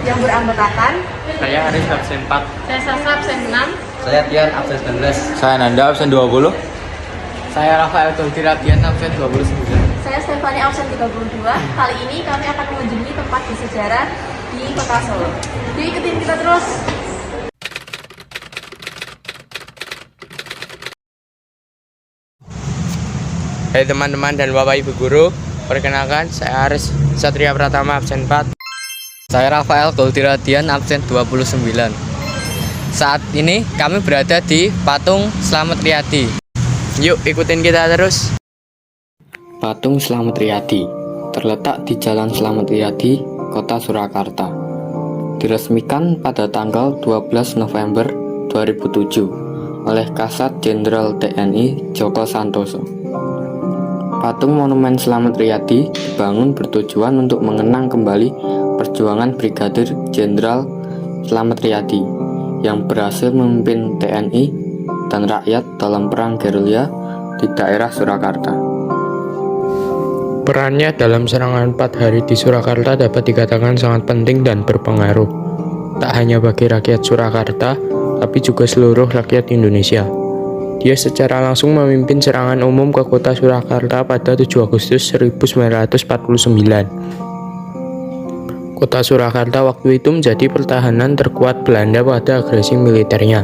yang beranggotakan Saya Aris absen 4. saya Sastra absen 6, Saya Tian absen 19. Saya Nanda absen 20. Saya Rafael Tultiradian absen 29. saya Stefani absen 32. Kali ini kami akan mengunjungi tempat bersejarah di Kota Solo. Yuk ikutin kita terus. Hai teman-teman dan Bapak Ibu Guru, perkenalkan saya Aris Satria Pratama absen 4. Saya Rafael Tultiradian absen 29. Saat ini kami berada di Patung Slamet Riyadi. Yuk ikutin kita terus. Patung Slamet Riyadi terletak di Jalan Slamet Riyadi, Kota Surakarta. Diresmikan pada tanggal 12 November 2007 oleh Kasat Jenderal TNI Joko Santoso. Patung Monumen Slamet Riyadi dibangun bertujuan untuk mengenang kembali perjuangan Brigadir Jenderal Slamet Riyadi yang berhasil memimpin TNI dan rakyat dalam perang gerilya di daerah Surakarta. Perannya dalam serangan 4 hari di Surakarta dapat dikatakan sangat penting dan berpengaruh. Tak hanya bagi rakyat Surakarta, tapi juga seluruh rakyat Indonesia. Dia secara langsung memimpin serangan umum ke kota Surakarta pada 7 Agustus 1949. Kota Surakarta waktu itu menjadi pertahanan terkuat Belanda pada agresi militernya,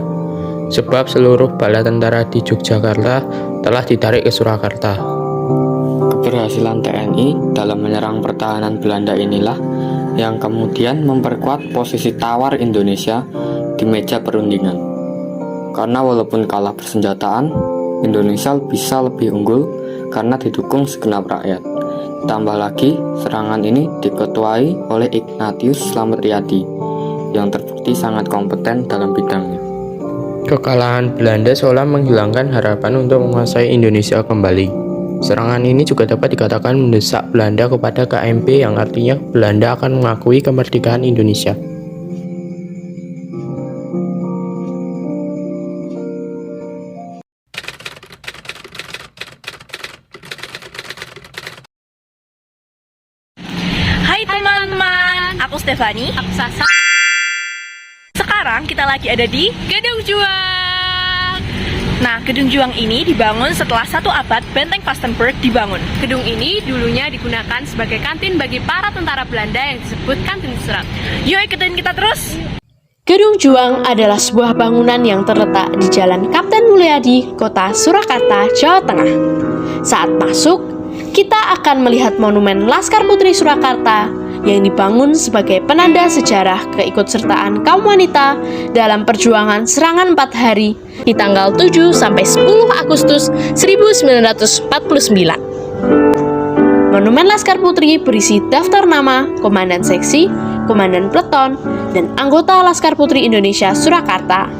sebab seluruh bala tentara di Yogyakarta telah ditarik ke Surakarta. Keberhasilan TNI dalam menyerang pertahanan Belanda inilah yang kemudian memperkuat posisi tawar Indonesia di meja perundingan. Karena walaupun kalah persenjataan, Indonesia bisa lebih unggul karena didukung segenap rakyat. Tambah lagi, serangan ini diketuai oleh Ignatius Slamet Riyadi yang terbukti sangat kompeten dalam bidangnya. Kekalahan Belanda seolah menghilangkan harapan untuk menguasai Indonesia kembali. Serangan ini juga dapat dikatakan mendesak Belanda kepada KMP, yang artinya Belanda akan mengakui kemerdekaan Indonesia. Hai teman-teman, aku Stefani, aku Sasa. Sekarang kita lagi ada di Gedung Juang. Nah, Gedung Juang ini dibangun setelah 1 abad Benteng Vastenburg dibangun. Gedung ini dulunya digunakan sebagai kantin bagi para tentara Belanda yang disebut kantin serat. Yuk ikutin kita terus. Gedung Juang adalah sebuah bangunan yang terletak di Jalan Kapten Mulyadi, Kota Surakarta, Jawa Tengah. Saat masuk, kita akan melihat monumen Laskar Putri Surakarta yang dibangun sebagai penanda sejarah keikutsertaan kaum wanita dalam perjuangan serangan 4 hari di tanggal 7 sampai 10 Agustus 1949. Monumen Laskar Putri berisi daftar nama komandan seksi, komandan peleton, dan anggota Laskar Putri Indonesia Surakarta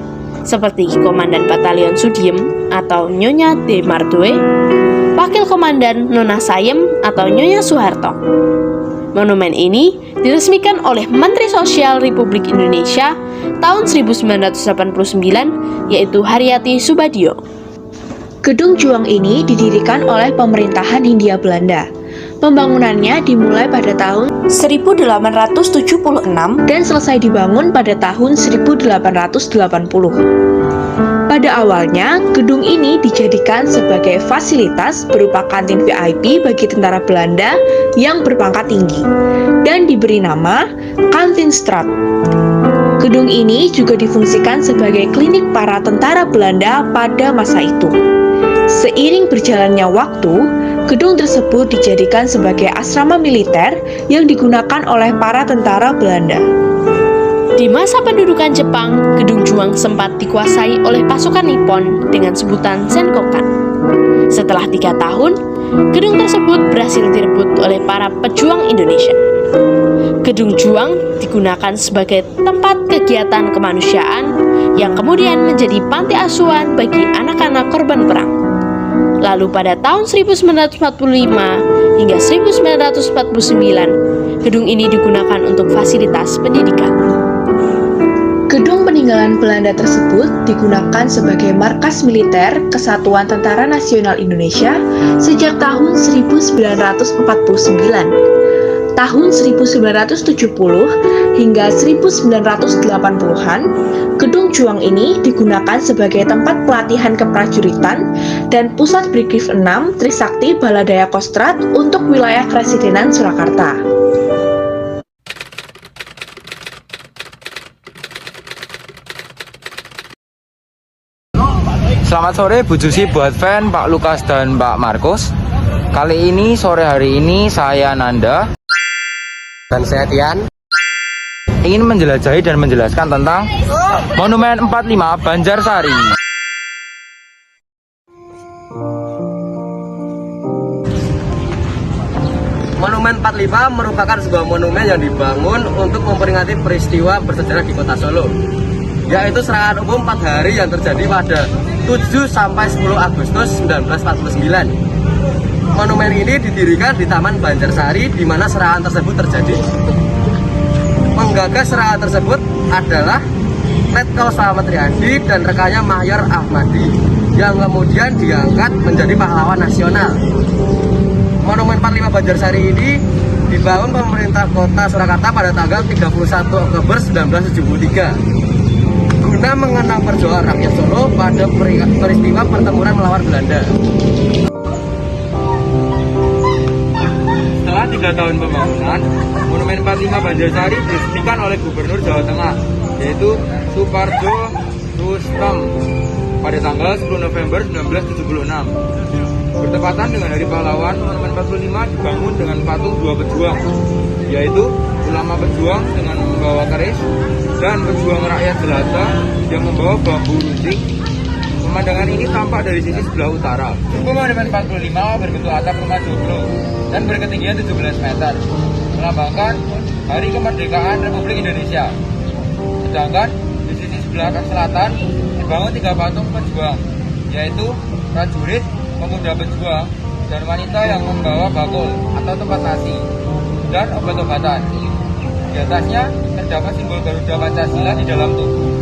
seperti Komandan Batalion Sudiem atau Nyonya D. Mardoe, Wakil Komandan Nona Sayem atau Nyonya Soeharto. Monumen ini diresmikan oleh Menteri Sosial Republik Indonesia tahun 1989, yaitu Haryati Soebadio. Gedung Juang ini didirikan oleh pemerintahan Hindia Belanda. Pembangunannya dimulai pada tahun 1876 dan selesai dibangun pada tahun 1880. Pada awalnya, gedung ini dijadikan sebagai fasilitas berupa kantin VIP bagi tentara Belanda yang berpangkat tinggi dan diberi nama Kantin Straat. Gedung ini juga difungsikan sebagai klinik para tentara Belanda pada masa itu. Seiring berjalannya waktu, gedung tersebut dijadikan sebagai asrama militer yang digunakan oleh para tentara Belanda. Di masa pendudukan Jepang, Gedung Juang sempat dikuasai oleh pasukan Nippon dengan sebutan Senkokan. Setelah 3 tahun, gedung tersebut berhasil direbut oleh para pejuang Indonesia. Gedung Juang digunakan sebagai tempat kegiatan kemanusiaan yang kemudian menjadi panti asuhan bagi anak-anak korban perang. Lalu pada tahun 1945 hingga 1949, gedung ini digunakan untuk fasilitas pendidikan. Gedung peninggalan Belanda tersebut digunakan sebagai markas militer Kesatuan Tentara Nasional Indonesia sejak tahun 1949. Tahun 1970 hingga 1980-an, Gedung Juang ini digunakan sebagai tempat pelatihan keprajuritan dan pusat Brigif 6 Trisakti Baladaya Kostrat untuk wilayah Kresidenan Surakarta. Selamat sore Bu Jusi, buat fan Pak Lukas dan Pak Markus. Kali ini sore hari ini saya Nanda dan saya Tian ingin menjelajahi dan menjelaskan tentang Monumen 45 Banjarsari. Monumen 45 merupakan sebuah monumen yang dibangun untuk memperingati peristiwa bersejarah di kota Solo, yaitu serangan umum 4 hari yang terjadi pada 7 sampai 10 Agustus 1949. Monumen ini didirikan di Taman Banjarsari di mana serangan tersebut terjadi. Penggagas serangan tersebut adalah Letkol Slamet Riyadi dan rekannya Mayor Ahmadi yang kemudian diangkat menjadi pahlawan nasional. Monumen 45 Banjarsari ini dibangun pemerintah kota Surakarta pada tanggal 31 Oktober 1973 guna mengenang perjuangan rakyat Solo pada peristiwa pertempuran melawan Belanda. Setelah 3 tahun pembangunan, Monumen 45 Banjarsari diresmikan oleh Gubernur Jawa Tengah, yaitu Suparjo Rustem pada tanggal 10 November 1976. Bertepatan dengan Hari Pahlawan, Monumen 45 dibangun dengan patung 2 pejuang, yaitu ulama pejuang dengan membawa keris dan pejuang rakyat jelata yang membawa bambu runcing. Pemandangan ini tampak dari sisi sebelah utara. Monumen 45 berbentuk atap rumah joglo dan berketinggian 17 meter, melambangkan Hari Kemerdekaan Republik Indonesia. Sedangkan di sisi sebelah selatan dibangun 3 patung pejuang, yaitu prajurit, pemuda pejuang, dan wanita yang membawa bakul atau tempat nasi dan obat-obatan. Di atasnya terdapat simbol Garuda Pancasila di dalam tugu.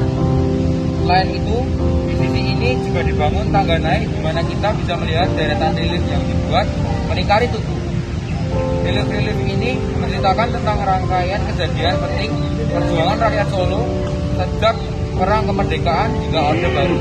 Selain itu, di sisi ini juga dibangun tangga naik di mana kita bisa melihat deretan relief yang dibuat melingkari tugu. Relief-relief ini menceritakan tentang rangkaian kejadian penting perjuangan rakyat Solo sejak Perang Kemerdekaan hingga Orde Baru.